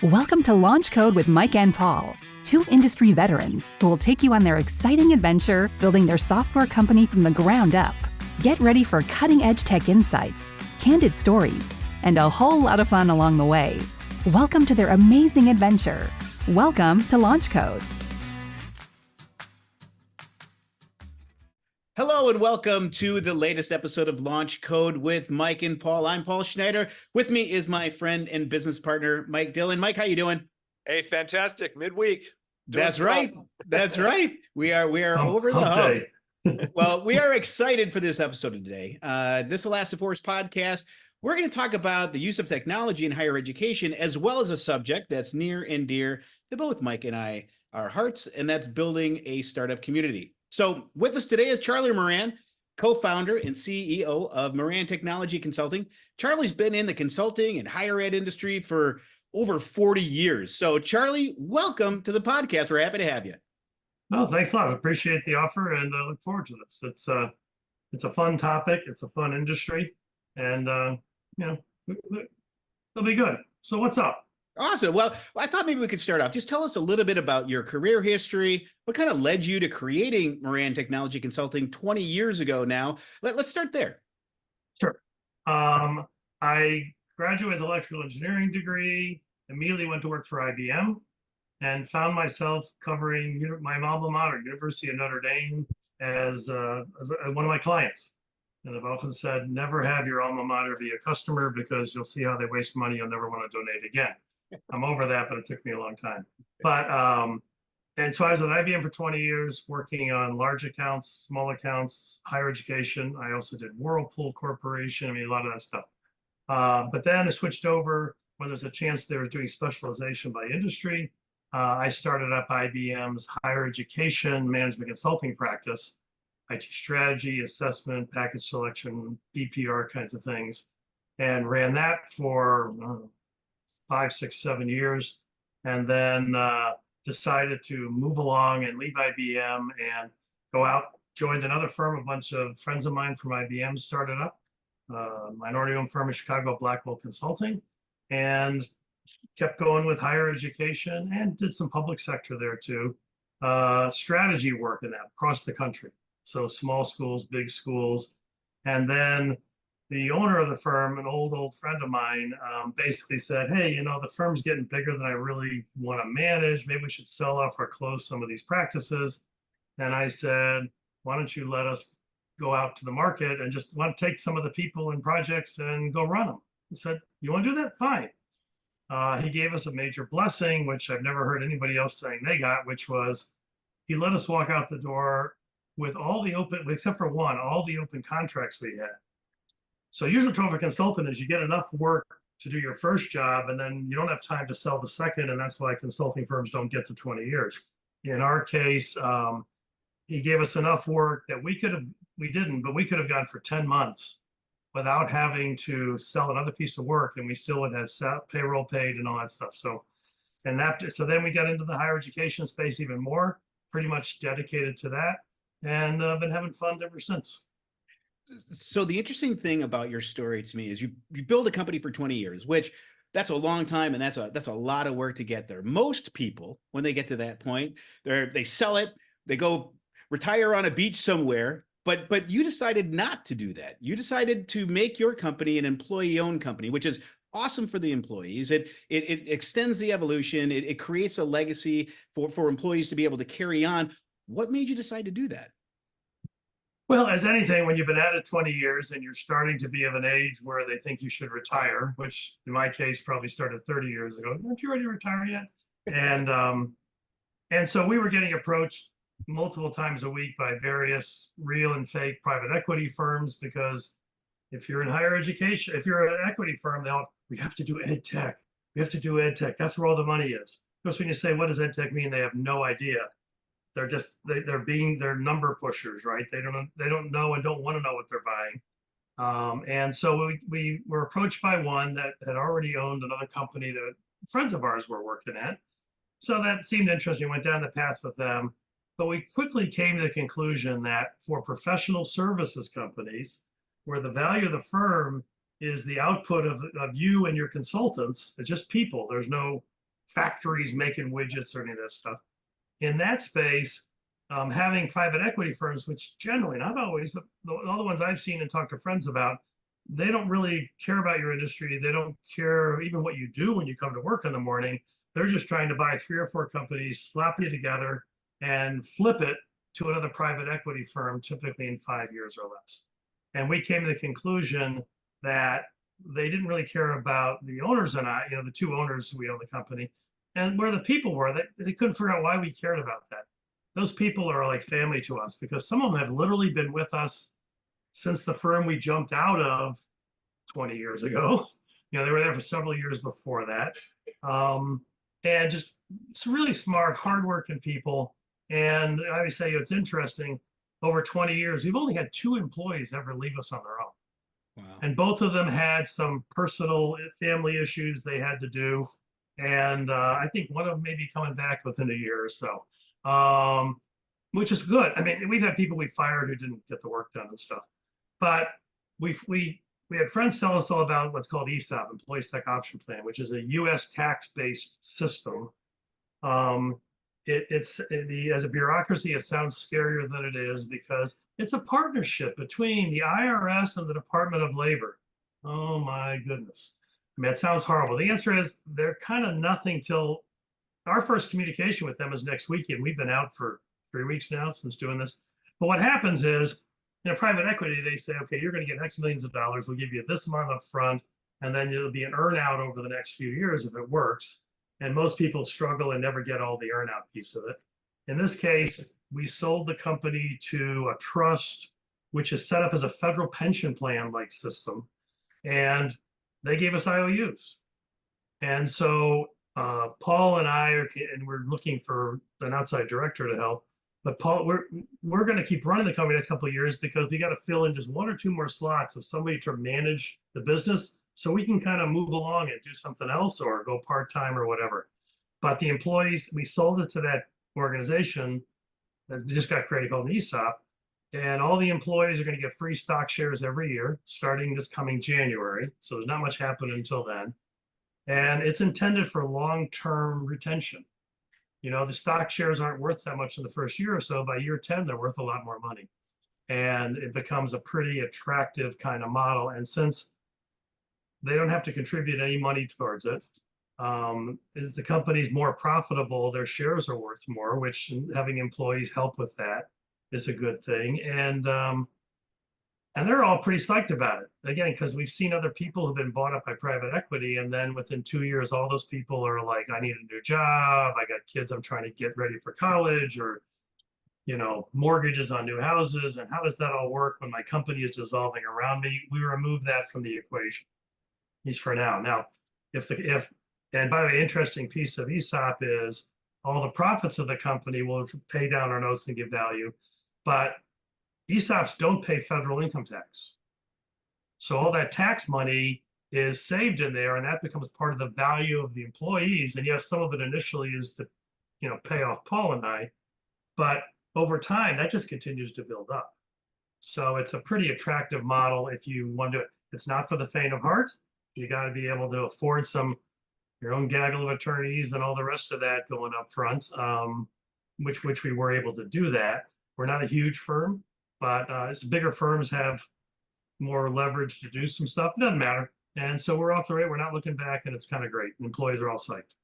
Welcome to LaunchCode with Mike and Paul, two industry veterans who will take you on their exciting adventure building their software company from the ground up. Get ready for cutting-edge tech insights, candid stories, and a whole lot of fun along the way. Welcome to their amazing adventure. Welcome to LaunchCode. Hello and welcome to the latest episode of Launch Code with Mike and Paul. I'm Paul Schneider. With me is my friend and business partner, Mike Dillon. Mike, how you doing? Hey, fantastic. Midweek. That's right. That's right. We are over the hump. Well, we are excited for this episode today. This Elastiforce podcast, we're going to talk about the use of technology in higher education, as well as a subject that's near and dear to both Mike and I, our hearts, and that's building a startup community. So with us today is Charlie Moran, co-founder and CEO of Moran Technology Consulting. Charlie's been in the consulting and higher ed industry for over 40 years. So Charlie, welcome to the podcast. We're happy to have you. No, thanks a lot. I appreciate the offer and I look forward to this. It's a fun topic. It's a fun industry and it'll be good. So what's up? Awesome. Well, I thought maybe we could start off. Just tell us a little bit about your career history. What kind of led you to creating Moran Technology Consulting 20 years ago now? Let's start there. Sure. I graduated electrical engineering degree, immediately went to work for IBM, and found myself covering my alma mater, University of Notre Dame, as one of my clients. And I've often said, never have your alma mater be a customer because you'll see how they waste money. You'll never want to donate again. I'm over that, but it took me a long time. But and so I was at IBM for 20 years, working on large accounts, small accounts, higher education. I also did Whirlpool Corporation. I mean, a lot of that stuff. But then I switched over when there's a chance they were doing specialization by industry. I started up IBM's higher education management consulting practice, IT strategy, assessment, package selection, BPR kinds of things, and ran that for 5, 6, 7 years, and then decided to move along and leave IBM and go out, joined another firm. A bunch of friends of mine from IBM started up, minority-owned firm in Chicago, Blackwell Consulting, and kept going with higher education and did some public sector there too. Strategy work in that across the country. So small schools, big schools. And then the owner of the firm, an old friend of mine, basically said, hey, the firm's getting bigger than I really want to manage. Maybe we should sell off or close some of these practices. And I said, why don't you let us go out to the market and just want to take some of the people and projects and go run them? He said, you want to do that? Fine. He gave us a major blessing, which I've never heard anybody else saying they got, which was he let us walk out the door with all the open, except for one, all the open contracts we had. So usually to a consultant is you get enough work to do your first job and then you don't have time to sell the second, and that's why consulting firms don't get to 20 years. In our case, he gave us enough work that we could have gone for 10 months without having to sell another piece of work, and we still would have payroll paid and all that stuff. So then we got into the higher education space even more, pretty much dedicated to that, and been having fun ever since. So the interesting thing about your story to me is you build a company for 20 years, which that's a long time. And that's a lot of work to get there. Most people, when they get to that point, they sell it, they go retire on a beach somewhere, but you decided not to do that. You decided to make your company an employee-owned company, which is awesome for the employees. It extends the evolution. It creates a legacy for employees to be able to carry on. What made you decide to do that? Well, as anything, when you've been at it 20 years and you're starting to be of an age where they think you should retire, which in my case probably started 30 years ago, aren't you ready to retire yet? And so we were getting approached multiple times a week by various real and fake private equity firms, because if you're in higher education, if you're an equity firm, we have to do ed tech. We have to do ed tech. That's where all the money is. Of course, when you say, what does ed tech mean? They have no idea. They're number pushers, right? They don't know and don't want to know what they're buying. And so we were approached by one that had already owned another company that friends of ours were working at. So that seemed interesting. We went down the path with them, but we quickly came to the conclusion that for professional services companies, where the value of the firm is the output of you and your consultants, it's just people. There's no factories making widgets or any of that stuff. In that space, having private equity firms, which generally, not always, but all the ones I've seen and talked to friends about, they don't really care about your industry. They don't care even what you do when you come to work in the morning. They're just trying to buy 3 or 4 companies, slap you together, and flip it to another private equity firm, typically in 5 years or less. And we came to the conclusion that they didn't really care about the owners and I, the 2 owners who we own the company, and where the people were. They couldn't figure out why we cared about that. Those people are like family to us because some of them have literally been with us since the firm we jumped out of 20 years ago. They were there for several years before that. And just it's really smart, hardworking people. And I always say it's interesting, over 20 years, we've only had 2 employees ever leave us on their own. Wow. And both of them had some personal family issues they had to do. And I think one of them may be coming back within a year or so, which is good. I mean, we've had people we fired who didn't get the work done and stuff. But we had friends tell us all about what's called ESOP, Employee Stock Option Plan, which is a U.S. tax-based system. As a bureaucracy, it sounds scarier than it is because it's a partnership between the IRS and the Department of Labor. Oh my goodness. I mean, it sounds horrible. The answer is they're kind of nothing till our first communication with them is next weekend. We've been out for 3 weeks now since doing this. But what happens is, private equity, they say, okay, you're going to get X millions of dollars. We'll give you this amount up front, and then it'll be an earn out over the next few years if it works. And most people struggle and never get all the earn out piece of it. In this case, we sold the company to a trust, which is set up as a federal pension plan like system. And they gave us IOUs. And so Paul and I we're looking for an outside director to help. But Paul, we're going to keep running the company the next couple of years because we got to fill in just 1 or 2 more slots of somebody to manage the business so we can kind of move along and do something else or go part-time or whatever. But the employees, we sold it to that organization that just got created called an ESOP. And all the employees are going to get free stock shares every year, starting this coming January. So there's not much happening until then. And it's intended for long-term retention. The stock shares aren't worth that much in the first year or so. By year 10, they're worth a lot more money. And it becomes a pretty attractive kind of model. And since they don't have to contribute any money towards it, as the company's more profitable, their shares are worth more, which having employees help with that is a good thing. And they're all pretty psyched about it. Again, because we've seen other people who've been bought up by private equity, and then within 2 years, all those people are like, I need a new job. I got kids I'm trying to get ready for college, or mortgages on new houses. And how does that all work when my company is dissolving around me? We remove that from the equation, at least for now. Now, and by the way, interesting piece of ESOP is all the profits of the company will pay down our notes and give value, but ESOPs don't pay federal income tax. So all that tax money is saved in there, and that becomes part of the value of the employees. And yes, some of it initially is to, pay off Paul and I, but over time, that just continues to build up. So it's a pretty attractive model if you want to do it. It's not for the faint of heart. You got to be able to afford your own gaggle of attorneys and all the rest of that going up front, which we were able to do that. We're not a huge firm, but as bigger firms have more leverage to do some stuff. It doesn't matter. And so we're off the rate. We're not looking back, and it's kind of great. The employees are all psyched.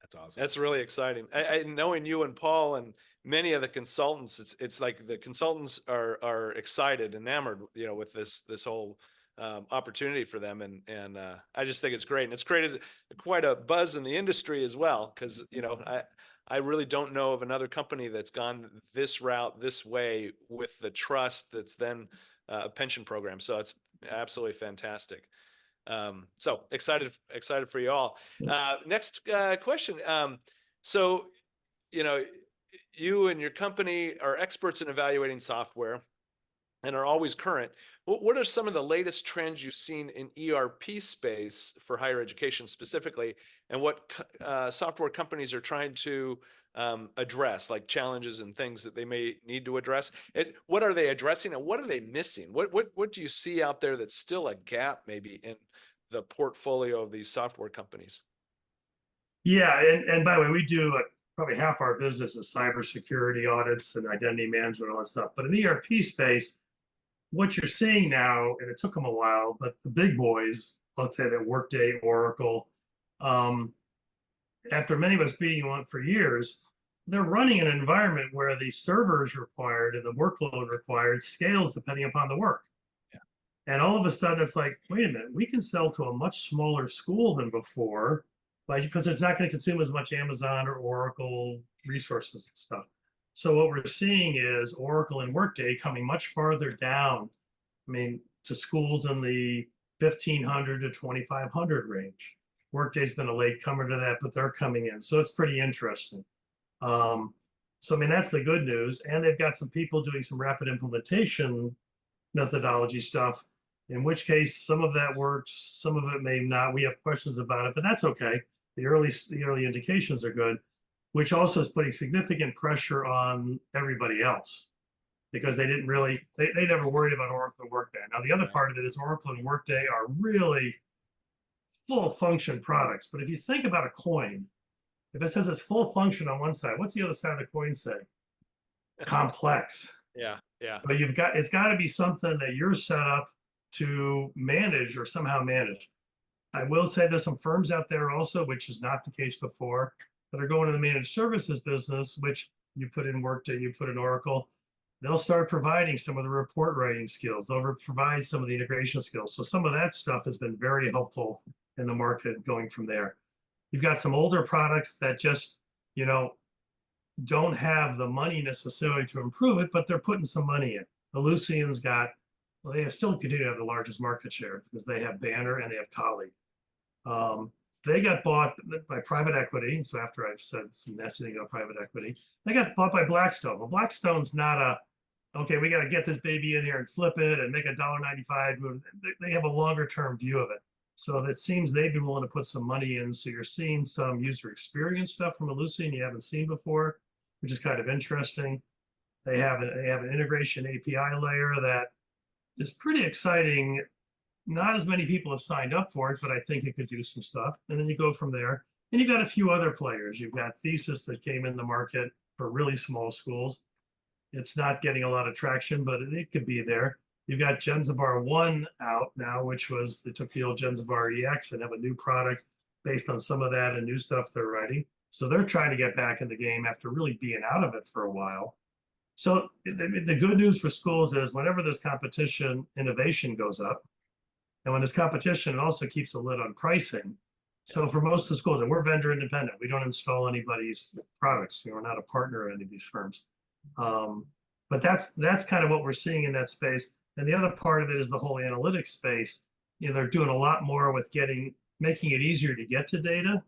That's awesome. That's really exciting. I knowing you and Paul and many of the consultants, it's like the consultants are excited, enamored, with this whole opportunity for them, and I just think it's great, and it's created quite a buzz in the industry as well, because I really don't know of another company that's gone this route this way with the trust that's then a pension program. So it's absolutely fantastic. So excited for you all. Next question. So you and your company are experts in evaluating software and are always current. What are some of the latest trends you've seen in ERP space for higher education specifically, and what software companies are trying to address, like challenges and things that they may need to address? What are they addressing, and what are they missing? What do you see out there that's still a gap maybe in the portfolio of these software companies? Yeah, and by the way, we do probably half our business is cybersecurity audits and identity management, all that stuff. But in the ERP space, what you're seeing now, and it took them a while, but the big boys, let's say that Workday, Oracle, um, after many of us being on for years, they're running an environment where the servers required and the workload required scales depending upon the work. And all of a sudden, it's like, wait a minute, we can sell to a much smaller school than before, like because it's not going to consume as much Amazon or Oracle resources and stuff. So what we're seeing is Oracle and Workday coming much farther down. I mean, to schools in the 1,500 to 2,500 range. Workday's been a late comer to that, but they're coming in. So it's pretty interesting. So I mean, that's the good news. And they've got some people doing some rapid implementation methodology stuff, in which case some of that works, some of it may not. We have questions about it, but that's okay. The early indications are good, which also is putting significant pressure on everybody else because they didn't really, they never worried about Oracle and Workday. Now, the other part of it is Oracle and Workday are really full function products. But if you think about a coin, if it says it's full function on one side, what's the other side of the coin say? Complex. Yeah, yeah. But it's got to be something that you're set up to manage or somehow manage. I will say there's some firms out there also, which is not the case before, that are going to the managed services business, which you put in Workday, you put in Oracle. They'll start providing some of the report writing skills. They'll provide some of the integration skills. So some of that stuff has been very helpful in the market going from there. You've got some older products that just, don't have the money necessarily to improve it, but they're putting some money in. Ellucian's got, well, they still continue to have the largest market share because they have Banner and they have Colleague. They got bought by private equity. So after I've said some nasty thing about private equity, they got bought by Blackstone. Well, Blackstone's not okay, we got to get this baby in here and flip it and make $1.95. They have a longer term view of it. So it seems they've been willing to put some money in. So you're seeing some user experience stuff from Ellucian you haven't seen before, which is kind of interesting. They have an integration API layer that is pretty exciting. Not as many people have signed up for it, but I think it could do some stuff. And then you go from there. And you've got a few other players. You've got Thesis that came in the market for really small schools. It's not getting a lot of traction, but it could be there. You've got Genzabar 1 out now, which was, they took the old Genzabar EX and have a new product based on some of that and new stuff they're writing. So they're trying to get back in the game after really being out of it for a while. So the good news for schools is whenever there's competition, innovation goes up. And when there's competition, it also keeps a lid on pricing. So for most of the schools, and we're vendor independent, we don't install anybody's products. We're not a partner in any of these firms. But that's kind of what we're seeing in that space. And the other part of it is the whole analytics space. They're doing a lot more with making it easier to get to data.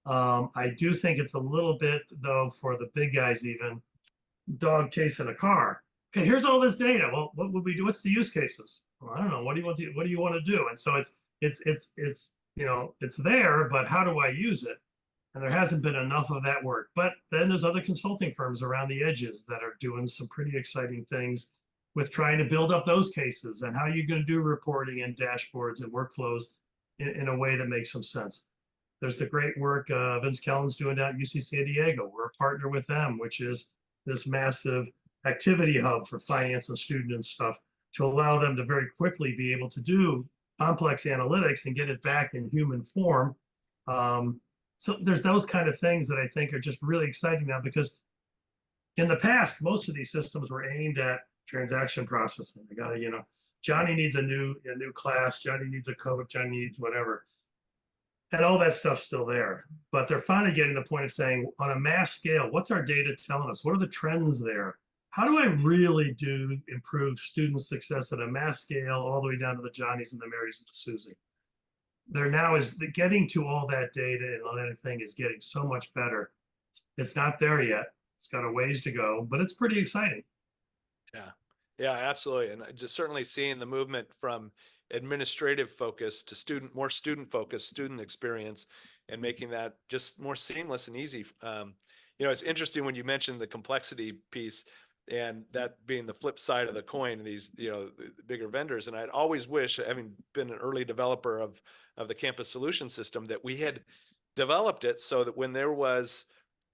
I do think it's a little bit, though, for the big guys, even dog chasing a car. Okay, here's all this data. Well, what would we do? What's the use cases? Well, I don't know. What do you want to do? And so it's there, but how do I use it? And there hasn't been enough of that work. But then there's other consulting firms around the edges that are doing some pretty exciting things with trying to build up those cases and how you're going to do reporting and dashboards and workflows in a way that makes some sense. There's the great work Vince Kellen's doing down at UC San Diego. We're a partner with them, which is this massive activity hub for finance and student and stuff to allow them to very quickly be able to do complex analytics and get it back in human form. So there's those kind of things that I think are just really exciting now, because in the past, most of these systems were aimed at transaction processing. They got to, Johnny needs a new class, Johnny needs a code, Johnny needs whatever. And all that stuff's still there. But they're finally getting to the point of saying, on a mass scale, what's our data telling us? What are the trends there? How do I really improve student success at a mass scale, all the way down to the Johnnies and the Marys and the Susie? There now is getting to all that data and all that thing is getting so much better. It's not there yet. It's got a ways to go, but it's pretty exciting. Yeah, absolutely. And just certainly seeing the movement from administrative focus to more student focused student experience, and making that just more seamless and easy. It's interesting when you mentioned the complexity piece, and that being the flip side of the coin, these, bigger vendors. And I'd always wish, having been an early developer of the campus solution system, that we had developed it so that when there was,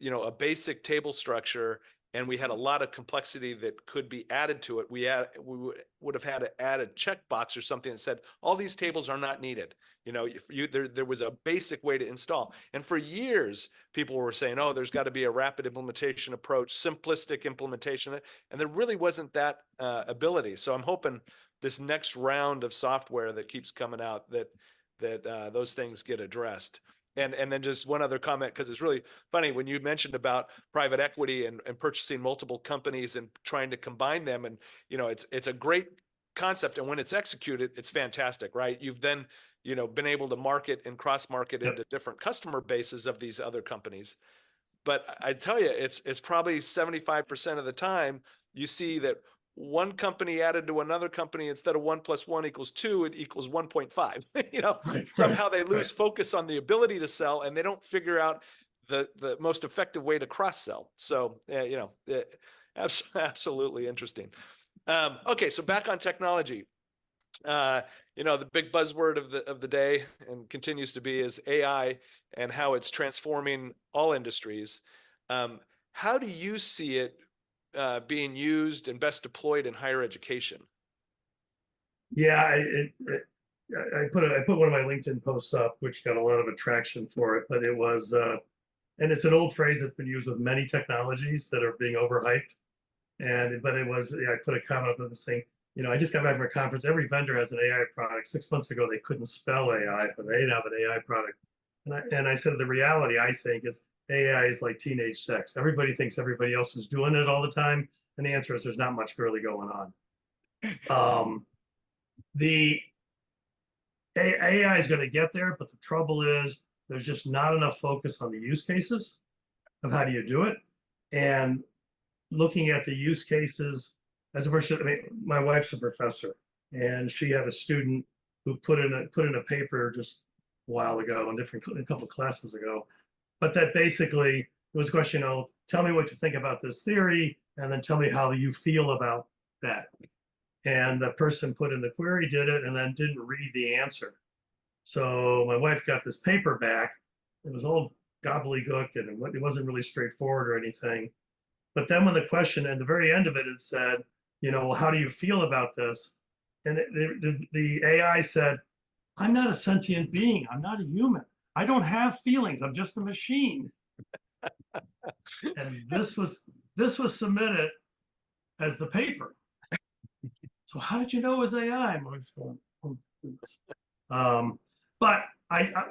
a basic table structure and we had a lot of complexity that could be added to it, we would have had to add a checkbox or something that said, all these tables are not needed. There was a basic way to install. And for years, people were saying, oh, there's got to be a rapid implementation approach, simplistic implementation. And there really wasn't that ability. So I'm hoping this next round of software that keeps coming out, that those things get addressed. And then just one other comment, because it's really funny when you mentioned about private equity and purchasing multiple companies and trying to combine them. And, it's a great concept. And when it's executed, it's fantastic, right? You've then, been able to market and cross market into different customer bases of these other companies. But I tell you, it's probably 75% of the time you see that one company added to another company, instead of 1 + 1 = 2, it equals 1.5. Somehow they lose focus on the ability to sell, and they don't figure out the most effective way to cross sell. So, absolutely interesting. Okay, so back on technology. The big buzzword of the day, and continues to be, is AI and how it's transforming all industries. How do you see it being used and best deployed in higher education? Yeah, I put one of my LinkedIn posts up, which got a lot of attraction for it, but it was, and it's an old phrase that's been used with many technologies that are being overhyped. But it was, I put a comment up saying, I just got back from a conference. Every vendor has an AI product. 6 months ago, they couldn't spell AI, but they have an AI product. And I said, the reality, I think, is AI is like teenage sex. Everybody thinks everybody else is doing it all the time. And the answer is there's not much really going on. The AI is going to get there, but the trouble is there's just not enough focus on the use cases of how do you do it. And looking at the use cases, as a person, my wife's a professor, and she had a student who put in a paper just a while ago, a couple of classes ago, but that basically it was a question, tell me what you think about this theory, and then tell me how you feel about that. And the person put in the query, did it, and then didn't read the answer. So my wife got this paper back. It was all gobbledygook, and it wasn't really straightforward or anything. But then when the question, at the very end of it, it said, how do you feel about this? And the AI said, I'm not a sentient being. I'm not a human. I don't have feelings. I'm just a machine. And this was submitted as the paper. So how did you know it was AI? I'm always going, oh, goodness. But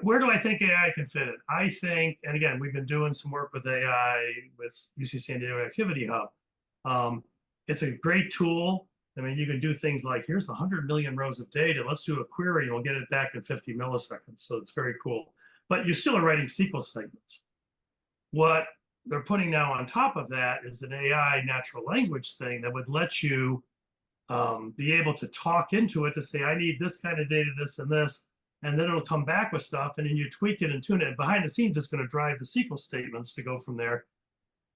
where do I think AI can fit in? I think, and again, we've been doing some work with AI with UC San Diego Activity Hub. It's a great tool. You can do things like, here's 100 million rows of data. Let's do a query and we'll get it back in 50 milliseconds. So it's very cool. But you still are writing SQL statements. What they're putting now on top of that is an AI natural language thing that would let you be able to talk into it to say, I need this kind of data, this and this, and then it'll come back with stuff, and then you tweak it and tune it. And behind the scenes, it's going to drive the SQL statements to go from there.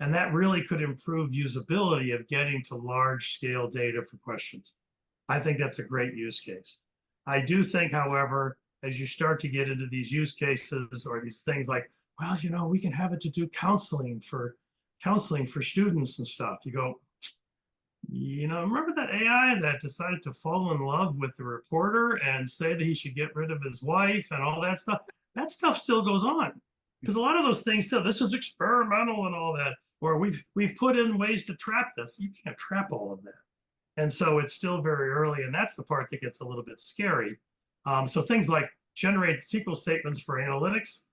And that really could improve usability of getting to large scale data for questions. I think that's a great use case. I do think, however, as you start to get into these use cases or these things like, well, we can have it to do counseling for students and stuff. You go, remember that AI that decided to fall in love with the reporter and say that he should get rid of his wife and all that stuff? That stuff still goes on, because a lot of those things still, this is experimental and all that, or we've put in ways to trap this. You can't trap all of that. And so it's still very early, and that's the part that gets a little bit scary. So things like generate SQL statements for analytics,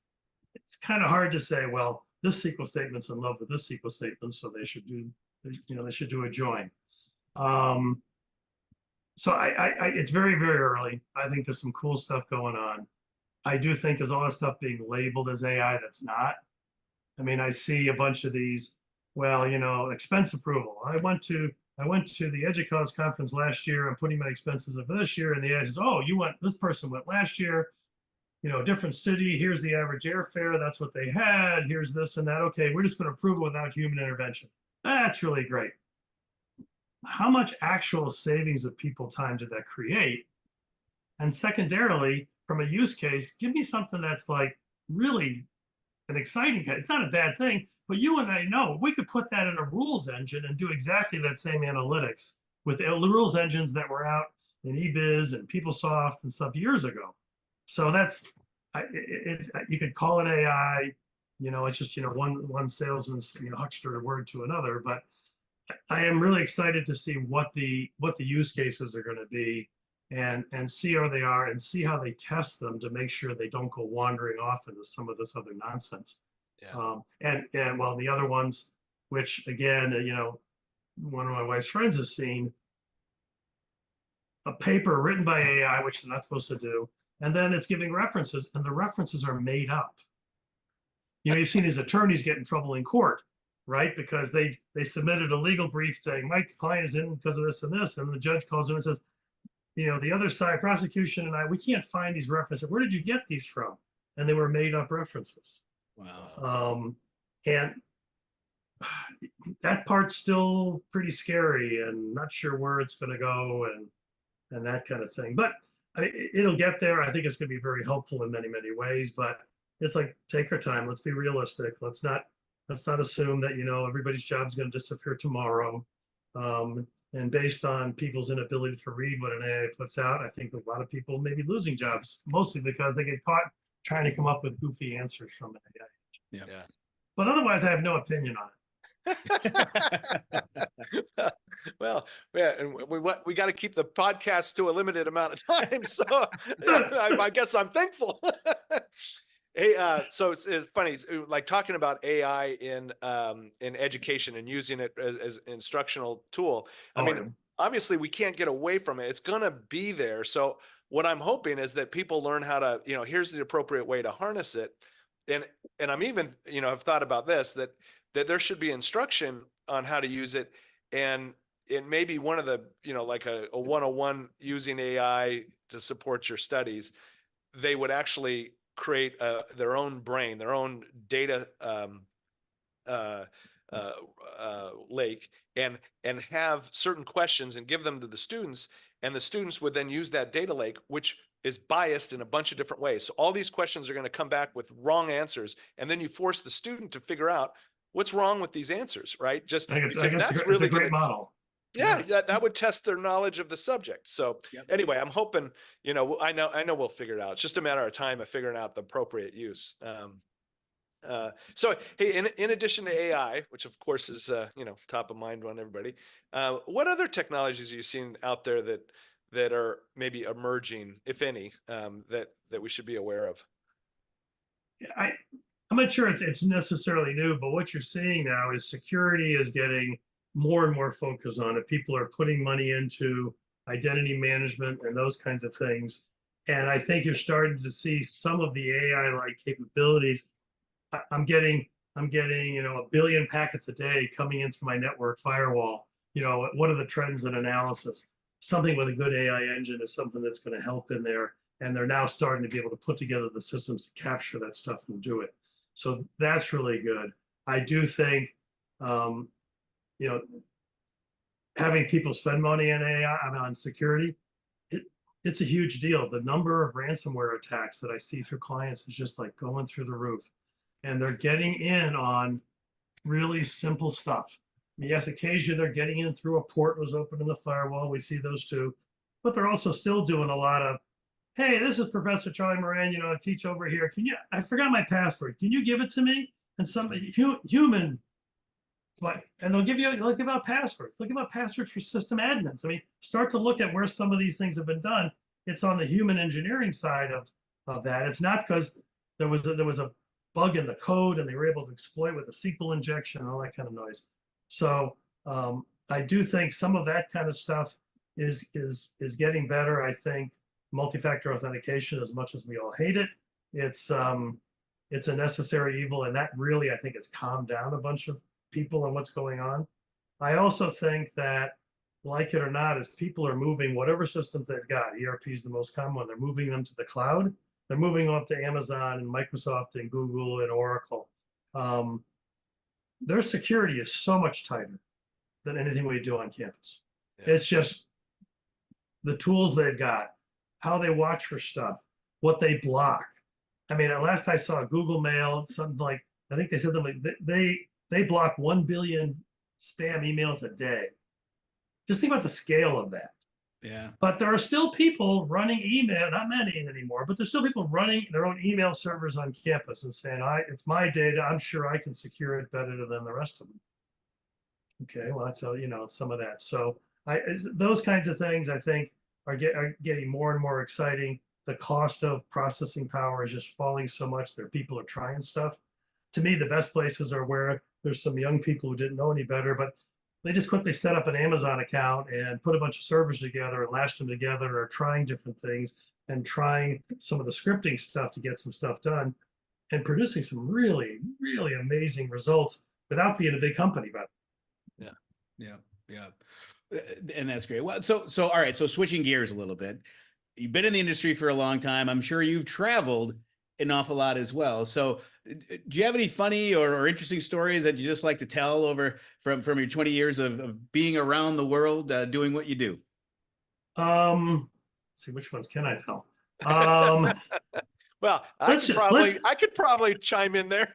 it's kind of hard to say, well, this SQL statement's in love with this SQL statement, so they should do, they should do a join. So it's very, very early. I think there's some cool stuff going on. I do think there's a lot of stuff being labeled as AI that's not. I see a bunch of these, well, expense approval. I went to the EDUCAUSE conference last year. I'm putting my expenses up for this year. And the AI says, oh, this person went last year, different city. Here's the average airfare. That's what they had. Here's this and that. Okay, we're just going to approve it without human intervention. That's really great. How much actual savings of people time did that create? And secondarily, from a use case, give me something that's like really an exciting, it's not a bad thing, but you and I know we could put that in a rules engine and do exactly that same analytics with the rules engines that were out in eBiz and PeopleSoft and stuff years ago. So that's, it's, you could call it AI, it's just, one salesman's, huckster a word to another, but I am really excited to see what the use cases are going to be and see how they are and see how they test them to make sure they don't go wandering off into some of this other nonsense. Yeah. And well, the other ones, which again, one of my wife's friends has seen a paper written by AI, which they're not supposed to do, and then it's giving references, and the references are made up. You've seen these attorneys get in trouble in court, right? Because they submitted a legal brief saying my client is in because of this and this, and the judge calls them and says, the other side, prosecution and we can't find these references. Where did you get these from? And they were made up references. Wow. And that part's still pretty scary and not sure where it's going to go and that kind of thing. But it'll get there. I think it's going to be very helpful in many, many ways. But it's like, take our time. Let's be realistic. Let's not assume that everybody's job is going to disappear tomorrow. And based on people's inability to read what an AI puts out, I think a lot of people may be losing jobs, mostly because they get caught trying to come up with goofy answers from an AI. Yeah. But otherwise, I have no opinion on it. Well, yeah, and we got to keep the podcast to a limited amount of time, so I guess I'm thankful. Hey, so it's funny, like talking about AI in education and using it as instructional tool. I mean, obviously we can't get away from it. It's gonna be there. So what I'm hoping is that people learn how to, here's the appropriate way to harness it. And I'm even, I've thought about this, that there should be instruction on how to use it. And it may be one of the, like a 101 using AI to support your studies. They would actually create their own brain, their own data lake, and have certain questions and give them to the students, and the students would then use that data lake, which is biased in a bunch of different ways. So all these questions are going to come back with wrong answers, and then you force the student to figure out what's wrong with these answers, right? Just because that's really a great model. Yeah, that would test their knowledge of the subject. So anyway, I'm hoping, I know we'll figure it out. It's just a matter of time of figuring out the appropriate use. So hey, in addition to AI, which of course is top of mind on everybody, what other technologies are you seeing out there that are maybe emerging, if any, that we should be aware of? I'm not sure it's necessarily new, but what you're seeing now is security is getting more and more focus on it. People are putting money into identity management and those kinds of things. And I think you're starting to see some of the AI-like capabilities. I'm getting, 1 billion packets a day coming in through my network firewall. What are the trends and analysis? Something with a good AI engine is something that's going to help in there. And they're now starting to be able to put together the systems to capture that stuff and do it. So that's really good. I do think, having people spend money on AI, on security, it's a huge deal. The number of ransomware attacks that I see through clients is just like going through the roof. And they're getting in on really simple stuff. Yes, occasionally they're getting in through a port was open in the firewall. We see those too. But they're also still doing a lot of, hey, this is Professor Charlie Moran, I teach over here. I forgot my password. Can you give it to me? And some human, and they'll give out passwords. They'll give out passwords for system admins. I mean, start to look at where some of these things have been done. It's on the human engineering side of that. It's not because there was a bug in the code and they were able to exploit with a SQL injection and all that kind of noise. So I do think some of that kind of stuff is getting better. I think multi-factor authentication, as much as we all hate it, it's a necessary evil, and that really, I think, has calmed down a bunch of people on what's going on. I also think that, like it or not, as people are moving whatever systems they've got, ERP is the most common one, they're moving them to the cloud. They're moving off to Amazon and Microsoft and Google and Oracle. Their security is so much tighter than anything we do on campus. Yeah. It's just the tools they've got, how they watch for stuff, what they block. I mean, last I saw Google Mail, something like, I think they said that like they block 1 billion spam emails a day. Just think about the scale of that. Yeah. But there are still people running email, not many anymore, but there's still people running their own email servers on campus and saying, it's my data, I'm sure I can secure it better than the rest of them. Okay, well, that's how, some of that. So those kinds of things I think are getting more and more exciting. The cost of processing power is just falling so much that people are trying stuff. To me, the best places are where there's some young people who didn't know any better, but they just quickly set up an Amazon account and put a bunch of servers together and latch them together, or trying different things and trying some of the scripting stuff to get some stuff done and producing some really, really amazing results without being a big company. But yeah. And that's great. Well, so all right. So switching gears a little bit, you've been in the industry for a long time. I'm sure you've traveled an awful lot as well. So do you have any funny or interesting stories that you just like to tell from your 20 years of being around the world, doing what you do? Let's see, which ones can I tell? Well, I could probably chime in there.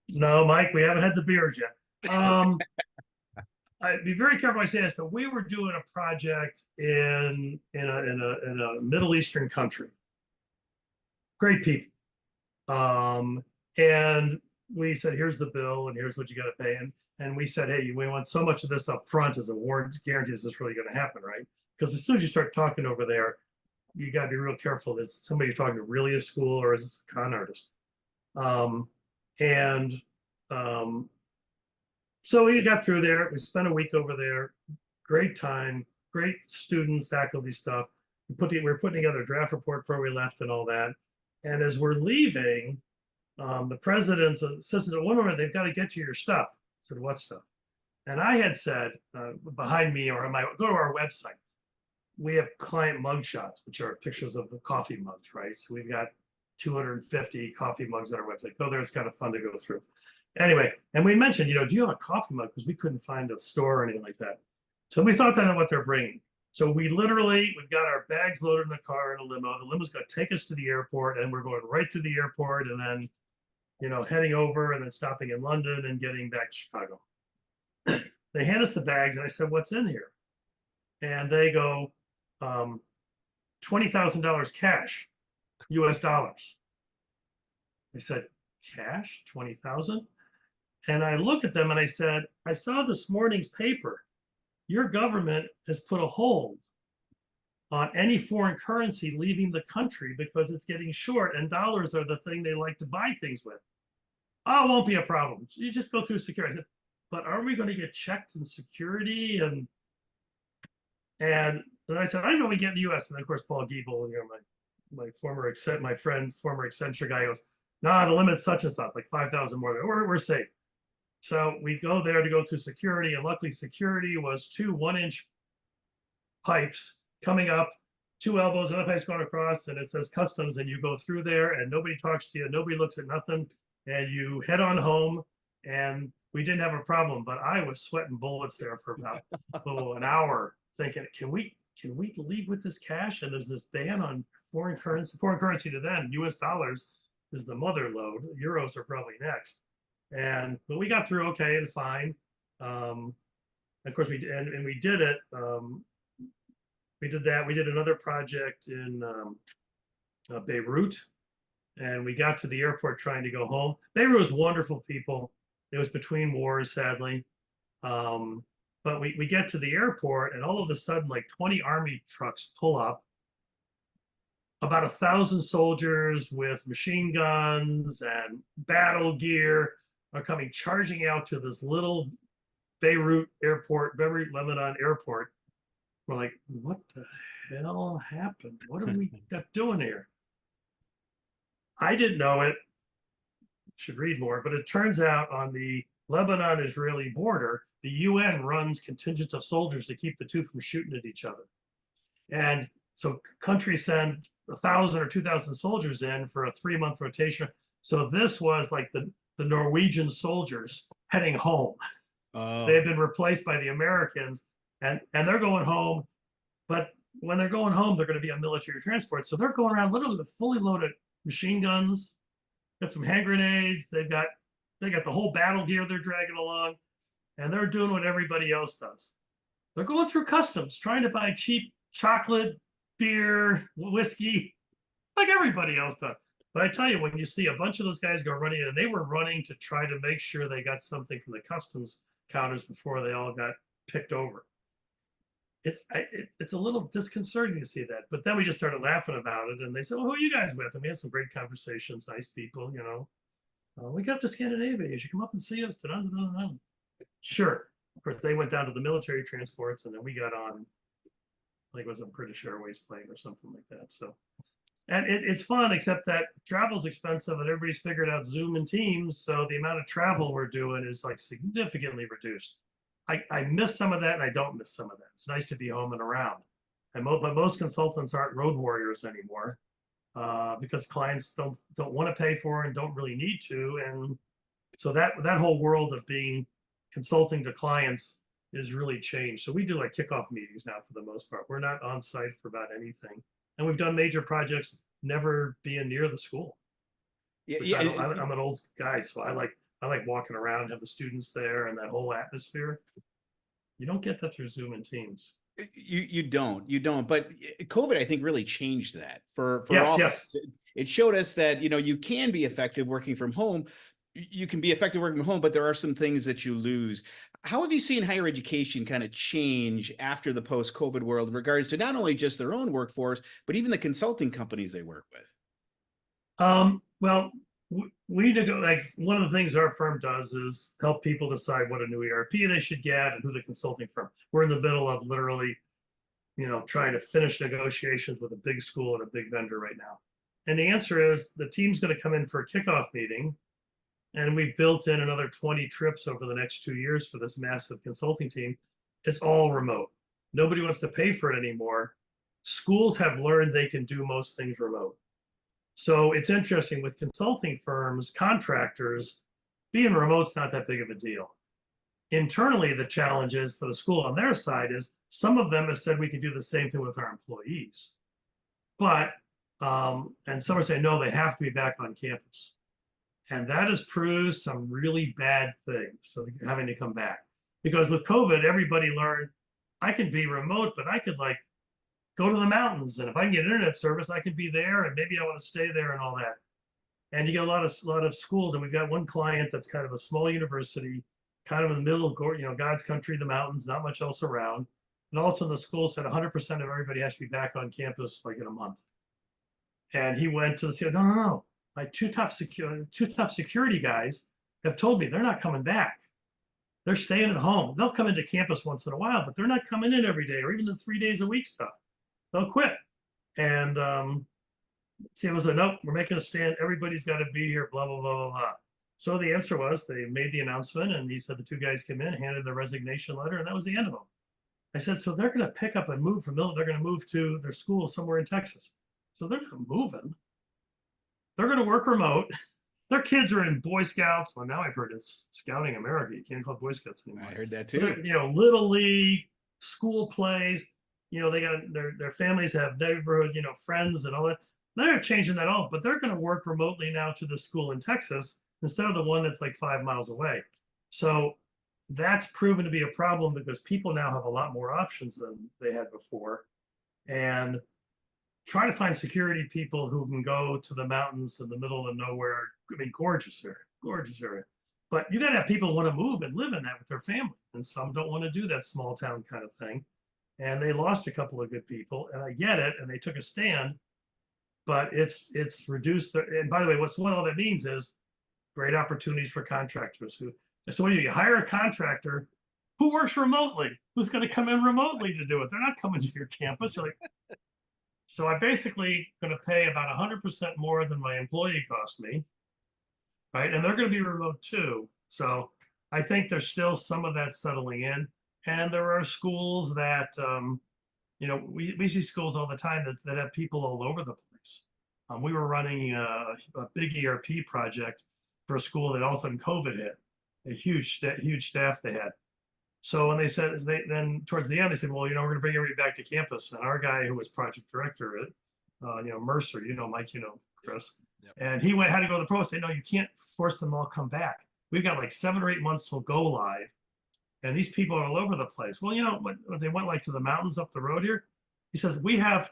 No, Mike, we haven't had the beers yet. I'd be very careful I say this, but we were doing a project in a Middle Eastern country. Great people. And we said, here's the bill and here's what you got to pay. And we said, hey, we want so much of this up front as a warrant guarantees this really going to happen, right? Because as soon as you start talking over there, you got to be real careful. Is somebody you're talking to really a school, or is this a con artist? So we got through there. We spent a week over there. Great time, great student, faculty stuff. We were putting together a draft report before we left and all that. And as we're leaving, the president's assistant said, one moment, they've got to get you your stuff. I said, what stuff? And I had said behind me, or go to our website. We have client mug shots, which are pictures of the coffee mugs, right? So we've got 250 coffee mugs on our website. Go there, it's kind of fun to go through. Anyway, and we mentioned, do you have a coffee mug? Because we couldn't find a store or anything like that. So we thought that what they're bringing. So we've got our bags loaded in the car in a limo. The limo's going to take us to the airport, and we're going right to the airport, and then, heading over and then stopping in London and getting back to Chicago. They hand us the bags, and I said, what's in here? And they go, $20,000 cash, US dollars. I said, cash, 20,000? And I look at them and I said, I saw this morning's paper. Your government has put a hold on any foreign currency leaving the country because it's getting short, and dollars are the thing they like to buy things with. Oh, it won't be a problem. You just go through security. I said, but are we going to get checked in security? And I said, I know we get in the US. And of course, Paul Giebel, my former Accenture guy goes, nah, the limit's such and such, like 5,000 more. We're safe. So we go there to go through security, and luckily security was 2 1-inch pipes coming up, 2 elbows, another pipe's going across, and it says customs, and you go through there and nobody talks to you, nobody looks at nothing, and you head on home. And we didn't have a problem, but I was sweating bullets there for about an hour thinking, can we leave with this cash? And there's this ban on foreign currency to them. US dollars is the mother lode. Euros are probably next. But we got through okay and fine. Of course, we did it. We did that. We did another project in Beirut, and we got to the airport trying to go home. Beirut was wonderful people. It was between wars, sadly. But we get to the airport, and all of a sudden, like 20 army trucks pull up. About 1,000 soldiers with machine guns and battle gear are coming charging out to this little Beirut, Lebanon airport. We're like, what the hell happened? What are we doing here? I didn't know it. Should read more, but it turns out on the Lebanon-Israeli border, the UN runs contingents of soldiers to keep the two from shooting at each other. And so countries send 1,000 or 2,000 soldiers in for a 3-month rotation. So this was like the Norwegian soldiers heading home. They had been replaced by the Americans, and they're going home. But when they're going home, they're going to be on military transport. So they're going around literally with fully loaded machine guns, got some hand grenades. They got the whole battle gear they're dragging along, and they're doing what everybody else does. They're going through customs, trying to buy cheap chocolate, beer, whiskey, like everybody else does. But I tell you, when you see a bunch of those guys go running, and they were running to try to make sure they got something from the customs counters before they all got picked over. It's a little disconcerting to see that. But then we just started laughing about it, and they said, "Well, who are you guys with?" And we had some great conversations, nice people, you know. We got to Scandinavia. You should come up and see us. Sure. Of course, they went down to the military transports, and then we got on, like it was a British Airways plane or something like that. So, and it's fun, except that travel's expensive, and everybody's figured out Zoom and Teams. So the amount of travel we're doing is like significantly reduced. I miss some of that, and I don't miss some of that. It's nice to be home and around. But most consultants aren't road warriors anymore, because clients don't want to pay for it and don't really need to. And so that whole world of being consulting to clients is really changed. So we do like kickoff meetings now for the most part. We're not on site for about anything, and we've done major projects never being near the school. Yeah, I'm an old guy, so I like walking around, have the students there, and that whole atmosphere. You don't get that through Zoom and Teams. You don't. But COVID, I think, really changed that for Yes, all. yes. It showed us that, you can be effective working from home. You can be effective working from home, but there are some things that you lose. How have you seen higher education kind of change after the post-COVID world in regards to not only just their own workforce, but even the consulting companies they work with? Well, we like one of the things our firm does is help people decide what a new ERP they should get and who the consulting firm. We're in the middle of literally, trying to finish negotiations with a big school and a big vendor right now. And the answer is the team's going to come in for a kickoff meeting, and we've built in another 20 trips over the next 2 years for this massive consulting team. It's all remote. Nobody wants to pay for it anymore. Schools have learned they can do most things remote. So it's interesting with consulting firms, contractors, being remote's not that big of a deal. Internally, the challenge is for the school on their side is some of them have said we can do the same thing with our employees. But, and some are saying, no, they have to be back on campus. And that has proved some really bad things, so having to come back. Because with COVID, everybody learned, I can be remote, but I could like go to the mountains, and if I can get internet service, I can be there, and maybe I want to stay there and all that. And you get a lot of schools, and we've got one client that's kind of a small university, kind of in the middle of God's country, the mountains, not much else around. And also the school said 100% of everybody has to be back on campus like in a month. And he went to the CEO, no. My two top security guys have told me they're not coming back. They're staying at home. They'll come into campus once in a while, but they're not coming in every day or even the 3 days a week stuff. They'll quit. And it was nope, we're making a stand. Everybody's got to be here, blah, blah, blah, blah, blah. So the answer was they made the announcement, and he said the two guys came in, handed the resignation letter, and that was the end of them. I said, so they're going to pick up and move they're going to move to their school somewhere in Texas. So they're not moving. They're going to work remote. Their kids are in Boy Scouts. Well, now I've heard it's Scouting America. You can't call it Boy Scouts anymore. I heard that too. Little league, school plays. They got their families have neighborhood, friends and all that. They're changing that all, but they're going to work remotely now to the school in Texas instead of the one that's like 5 miles away. So that's proven to be a problem because people now have a lot more options than they had before. And try to find security people who can go to the mountains in the middle of nowhere. I mean, gorgeous area. But you got to have people who want to move and live in that with their family. And some don't want to do that small town kind of thing. And they lost a couple of good people, and I get it. And they took a stand, but it's reduced. And by the way, what all that means is great opportunities for contractors so when you hire a contractor who works remotely, who's going to come in remotely to do it. They're not coming to your campus. You're like, so I basically going to pay about 100% more than my employee cost me, right? And they're going to be remote too. So I think there's still some of that settling in. And there are schools that, we see schools all the time that have people all over the place. We were running a big ERP project for a school that all of a sudden COVID hit, a huge staff they had. So when they said, then towards the end, they said, well, we're going to bring everybody back to campus. And our guy who was project director at, Mercer, Mike, Chris, Yep. And he had to go to the pro and say, no, you can't force them all come back. We've got like 7 or 8 months till go live. And these people are all over the place. Well, when they went like to the mountains up the road here, he says, we have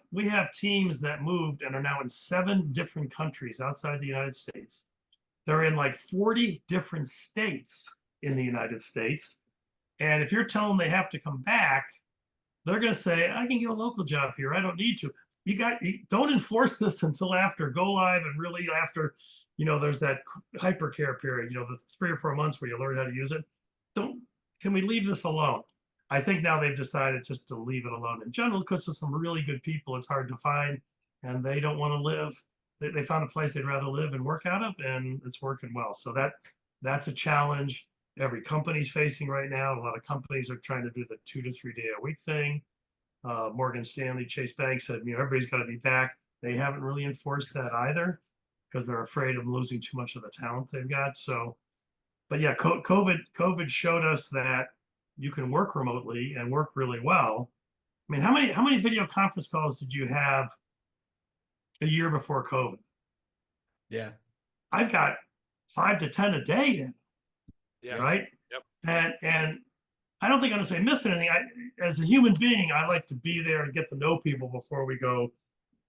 teams that moved and are now in 7 different countries outside the United States. They're in like 40 different states in the United States. And if you're telling them they have to come back, they're going to say, I can get a local job here. I don't need to. You don't enforce this until after go live, and really after, there's that hypercare period, the 3 or 4 months where you learn how to use it. Can we leave this alone? I think now they've decided just to leave it alone in general, because there's some really good people it's hard to find, and they don't want to live. They found a place they'd rather live and work out of, and it's working well. So that's a challenge every company's facing right now. A lot of companies are trying to do the 2 to 3 day a week thing. Morgan Stanley, Chase Bank said, everybody's got to be back. They haven't really enforced that either, because they're afraid of losing too much of the talent they've got. So, but yeah, COVID showed us that you can work remotely and work really well. I mean, how many video conference calls did you have a year before COVID? Yeah, I've got 5 to 10 a day now. Yeah. Right. Yep. And I don't think I'm going to say miss anything. As a human being, I like to be there and get to know people before we go.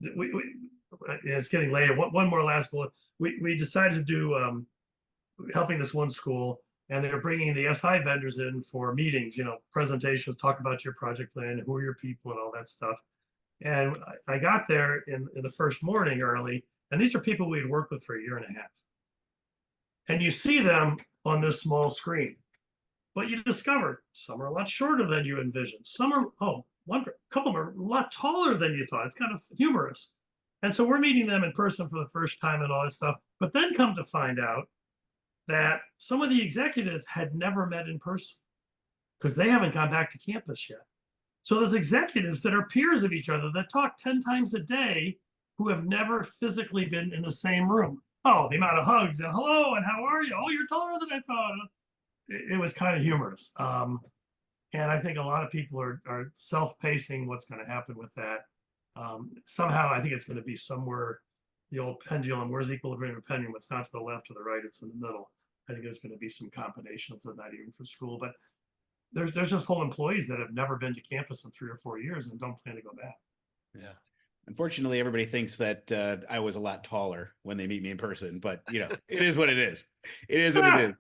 It's getting later. One more last bullet. We decided to do helping this one school, and they're bringing the SI vendors in for meetings, presentations, talk about your project plan, who are your people, and all that stuff. And I got there in the first morning early, and these are people we'd worked with for a year and a half. And you see them on this small screen, but you discover some are a lot shorter than you envisioned. Some are, a couple of them are a lot taller than you thought. It's kind of humorous. And so we're meeting them in person for the first time and all that stuff, but then come to find out that some of the executives had never met in person because they haven't gone back to campus yet. So there's executives that are peers of each other that talk 10 times a day who have never physically been in the same room. Oh, the amount of hugs and hello and how are you? Oh, you're taller than I thought. It was kind of humorous. And I think a lot of people are self-pacing what's going to happen with that. Somehow I think it's going to be somewhere, the old pendulum, where's equilibrium of pendulum? It's not to the left or the right, it's in the middle. I think there's going to be some combinations of that even for school. But there's just whole employees that have never been to campus in 3 or 4 years and don't plan to go back. Yeah. Unfortunately, everybody thinks that I was a lot taller when they meet me in person, but it is what it is. It is what it is.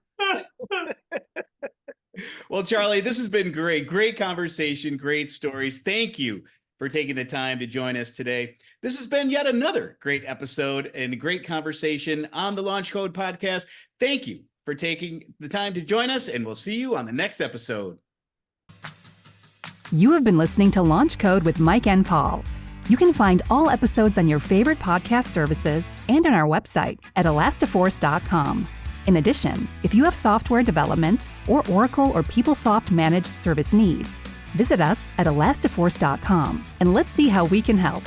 Well, Charlie, this has been great conversation, great stories. Thank you for taking the time to join us today. This has been yet another great episode and a great conversation on the LaunchCode podcast. Thank you for taking the time to join us, and we'll see you on the next episode. You have been listening to LaunchCode with Mike and Paul. You can find all episodes on your favorite podcast services and on our website at elastiforce.com. In addition, if you have software development or Oracle or PeopleSoft managed service needs, visit us at elastiforce.com and let's see how we can help.